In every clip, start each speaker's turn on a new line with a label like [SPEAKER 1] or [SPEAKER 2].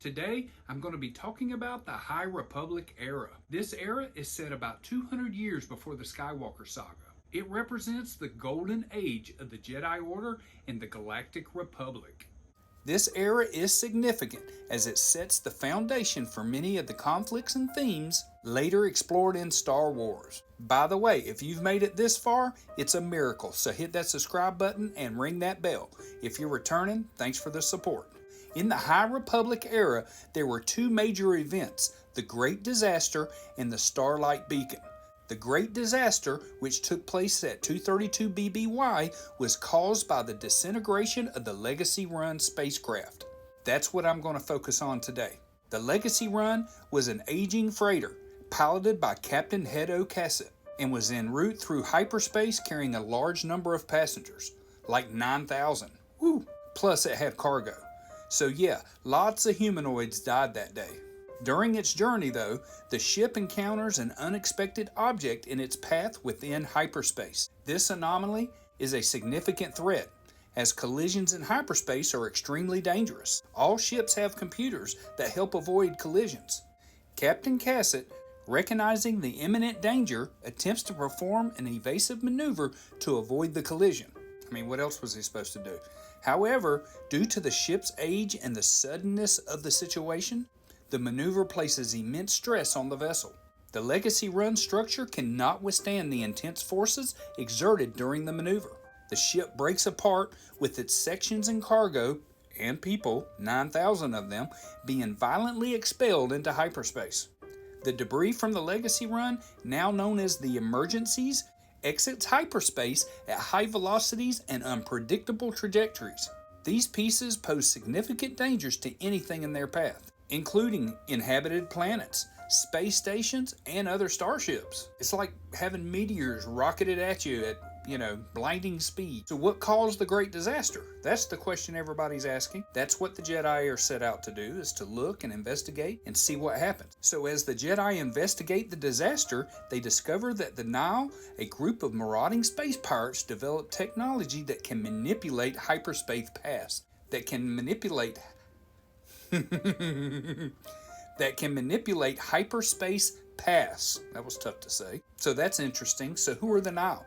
[SPEAKER 1] Today, I'm going to be talking about the High Republic era. This era is set about 200 years before the Skywalker saga. It represents the golden age of the Jedi Order and the Galactic Republic. This era is significant as it sets the foundation for many of the conflicts and themes later explored in Star Wars. By the way, if you've made it this far, it's a miracle, so hit that subscribe button and ring that bell. If you're returning, thanks for the support. In the High Republic era, there were two major events, the Great Disaster and the Starlight Beacon. The Great Disaster, which took place at 232 BBY, was caused by the disintegration of the Legacy Run spacecraft. That's what I'm going to focus on today. The Legacy Run was an aging freighter, piloted by Captain Hedo Cassett, and was en route through hyperspace carrying a large number of passengers, like 9,000. Woo! Plus it had cargo. So yeah, lots of humanoids died that day. During its journey though, the ship encounters an unexpected object in its path within hyperspace. This anomaly is a significant threat, as collisions in hyperspace are extremely dangerous. All ships have computers that help avoid collisions. Captain Cassett, recognizing the imminent danger, attempts to perform an evasive maneuver to avoid the collision. I mean, what else was he supposed to do? However, due to the ship's age and the suddenness of the situation, the maneuver places immense stress on the vessel. The Legacy Run structure cannot withstand the intense forces exerted during the maneuver. The ship breaks apart with its sections and cargo, and people, 9,000 of them, being violently expelled into hyperspace. The debris from the Legacy Run, now known as the Emergencies, exits hyperspace at high velocities and unpredictable trajectories. These pieces pose significant dangers to anything in their path, including inhabited planets, space stations, and other starships. It's like having meteors rocketed at you at, blinding speed. So what caused the Great Disaster? That's the question everybody's asking. That's what the Jedi are set out to do, is to look and investigate and see what happens. So as the Jedi investigate the disaster, they discover that the Nihil, a group of marauding space pirates, developed technology that can manipulate hyperspace paths, that can manipulate hyperspace paths. That was tough to say. So that's interesting. So who are the Nihil?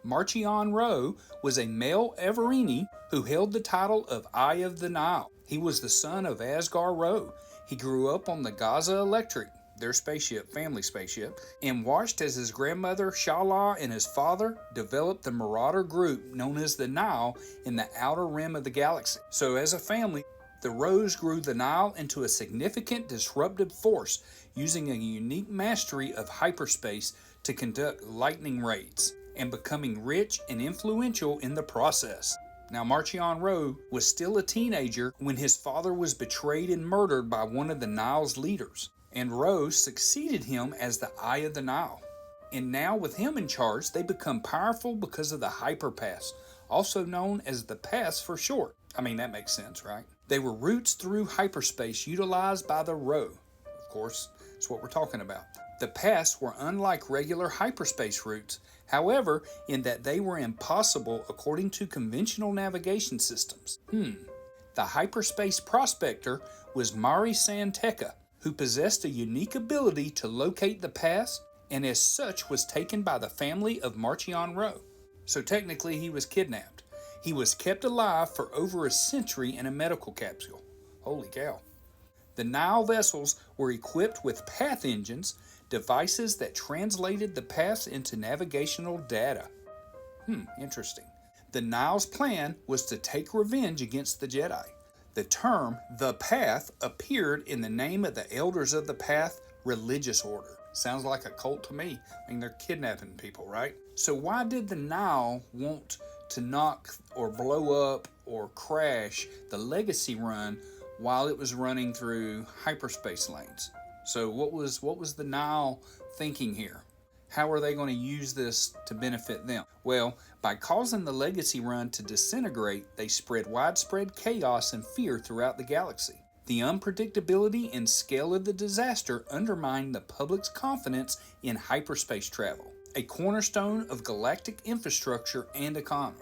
[SPEAKER 1] Marchion Ro was a male Everini who held the title of Eye of the Nihil. He was the son of Asgar Ro. He grew up on the Gaza Electric, their spaceship, family spaceship, and watched as his grandmother Shala and his father developed the marauder group known as the Nihil in the outer rim of the galaxy. So as a family, the Ros grew the Nihil into a significant disruptive force, using a unique mastery of hyperspace to conduct lightning raids, and becoming rich and influential in the process. Now, Marchion Ro was still a teenager when his father was betrayed and murdered by one of the Nihil's leaders, and Ro succeeded him as the Eye of the Nihil. And now with him in charge, they become powerful because of the hyperpaths, also known as the paths for short. I mean, that makes sense, right? They were routes through hyperspace utilized by the Ro. Of course, that's what we're talking about. The paths were unlike regular hyperspace routes, however, in that they were impossible according to conventional navigation systems. The hyperspace prospector was Mari Santeka, who possessed a unique ability to locate the paths, and as such was taken by the family of Marchion Ro. So technically he was kidnapped. He was kept alive for over a century in a medical capsule. Holy cow. The Nihil vessels were equipped with path engines, devices that translated the paths into navigational data. Interesting. The Nihil's plan was to take revenge against the Jedi. The term, the Path, appeared in the name of the Elders of the Path religious order. Sounds like a cult to me. I mean, they're kidnapping people, right? So why did the Nihil want to knock or blow up or crash the Legacy Run while it was running through hyperspace lanes? So what was the Nihil thinking here? How are they going to use this to benefit them? Well, by causing the Legacy Run to disintegrate, they spread widespread chaos and fear throughout the galaxy. The unpredictability and scale of the disaster undermined the public's confidence in hyperspace travel, a cornerstone of galactic infrastructure and economy.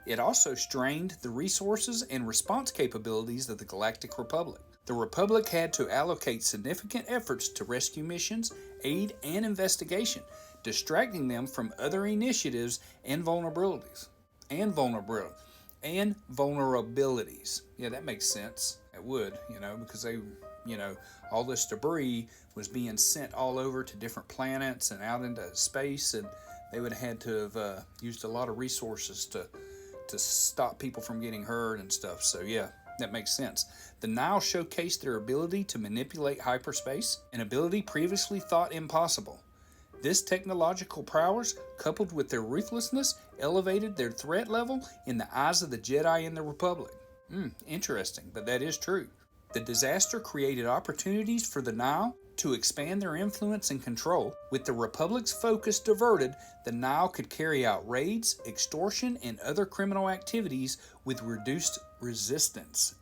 [SPEAKER 1] It also strained the resources and response capabilities of the Galactic Republic. The Republic had to allocate significant efforts to rescue missions, aid, and investigation, distracting them from other initiatives and vulnerabilities. And vulnerabilities. Yeah, that makes sense. It would, because they, all this debris was being sent all over to different planets and out into space, and they would have had to have used a lot of resources to stop people from getting hurt and stuff. So yeah, that makes sense. The Nihil showcased their ability to manipulate hyperspace, an ability previously thought impossible. This technological prowess, coupled with their ruthlessness, elevated their threat level in the eyes of the Jedi and the Republic. Interesting, but that is true. The disaster created opportunities for the Nihil to expand their influence and control. With the Republic's focus diverted, the Nihil could carry out raids, extortion, and other criminal activities with reduced resistance.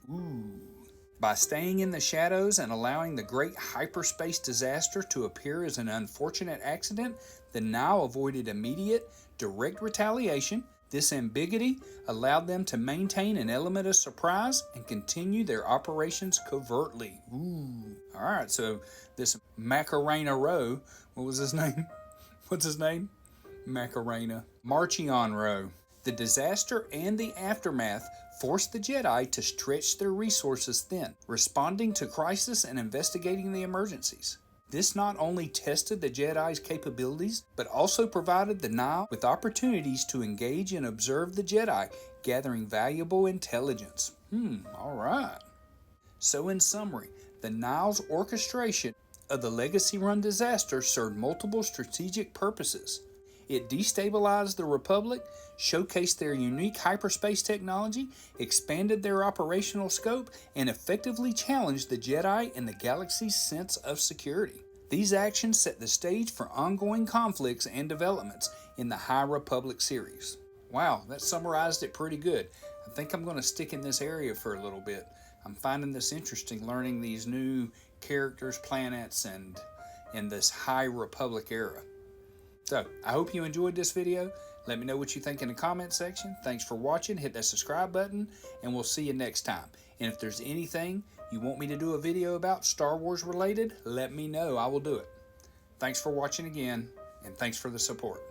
[SPEAKER 1] By staying in the shadows and allowing the great hyperspace disaster to appear as an unfortunate accident, the Nihil avoided immediate, direct retaliation. This ambiguity allowed them to maintain an element of surprise and continue their operations covertly. Alright, so this Macarena Row, what was his name? What's his name? Macarena. Marchion Row. The disaster and the aftermath forced the Jedi to stretch their resources thin, responding to crisis and investigating the emergencies. This not only tested the Jedi's capabilities, but also provided the Nihil with opportunities to engage and observe the Jedi, gathering valuable intelligence. Alright. So in summary, the Nihil's orchestration of the Legacy-run disaster served multiple strategic purposes. It destabilized the Republic, showcased their unique hyperspace technology, expanded their operational scope, and effectively challenged the Jedi and the galaxy's sense of security. These actions set the stage for ongoing conflicts and developments in the High Republic series. Wow, that summarized it pretty good. I think I'm going to stick in this area for a little bit. I'm finding this interesting, learning these new characters, planets, and in this High Republic era. So, I hope you enjoyed this video. Let me know what you think in the comment section. Thanks for watching. Hit that subscribe button, and we'll see you next time. And if there's anything you want me to do a video about Star Wars related, let me know. I will do it. Thanks for watching again, and thanks for the support.